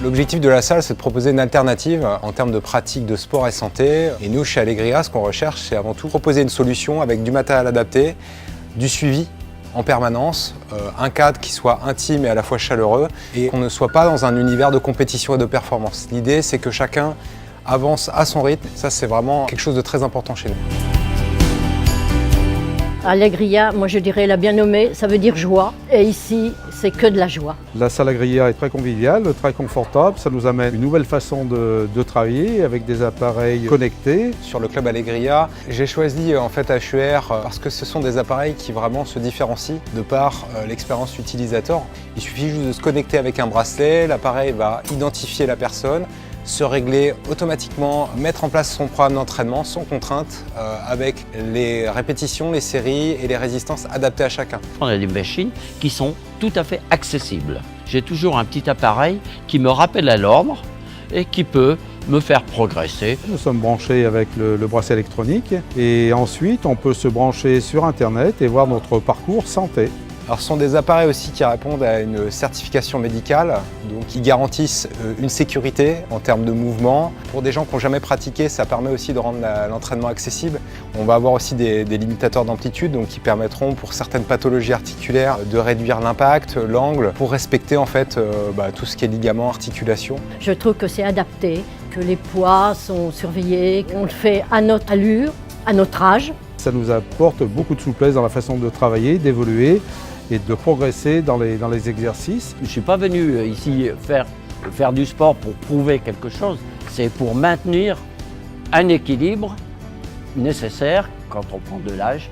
L'objectif de la salle, c'est de proposer une alternative en termes de pratique de sport et santé. Et nous, chez Allegria, ce qu'on recherche, c'est avant tout proposer une solution avec du matériel adapté, du suivi en permanence, un cadre qui soit intime et à la fois chaleureux et qu'on ne soit pas dans un univers de compétition et de performance. L'idée, c'est que chacun avance à son rythme. Ça, c'est vraiment quelque chose de très important chez nous. Allegria, moi je dirais la bien nommée, ça veut dire joie. Et ici, c'est que de la joie. La salle Allegria est très conviviale, très confortable. Ça nous amène une nouvelle façon de travailler avec des appareils connectés. Sur le club Allegria, j'ai choisi en fait HUR parce que ce sont des appareils qui vraiment se différencient de par l'expérience utilisateur. Il suffit juste de se connecter avec un bracelet, l'appareil va identifier la personne, se régler automatiquement, mettre en place son programme d'entraînement sans contrainte avec les répétitions, les séries et les résistances adaptées à chacun. On a des machines qui sont tout à fait accessibles. J'ai toujours un petit appareil qui me rappelle à l'ordre et qui peut me faire progresser. Nous sommes branchés avec le bracelet électronique et ensuite on peut se brancher sur Internet et voir notre parcours santé. Alors, ce sont des appareils aussi qui répondent à une certification médicale, donc qui garantissent une sécurité en termes de mouvement. Pour des gens qui n'ont jamais pratiqué, ça permet aussi de rendre l'entraînement accessible. On va avoir aussi des limitateurs d'amplitude, donc qui permettront pour certaines pathologies articulaires de réduire l'impact, l'angle, pour respecter en fait tout ce qui est ligament, articulation. Je trouve que c'est adapté, que les poids sont surveillés, qu'on le fait à notre allure, à notre âge. Ça nous apporte beaucoup de souplesse dans la façon de travailler, d'évoluer et de progresser dans les exercices. Je ne suis pas venu ici faire du sport pour prouver quelque chose, c'est pour maintenir un équilibre nécessaire quand on prend de l'âge.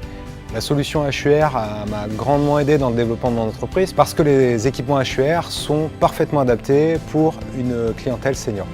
La solution HUR m'a grandement aidé dans le développement de mon entreprise parce que les équipements HUR sont parfaitement adaptés pour une clientèle senior.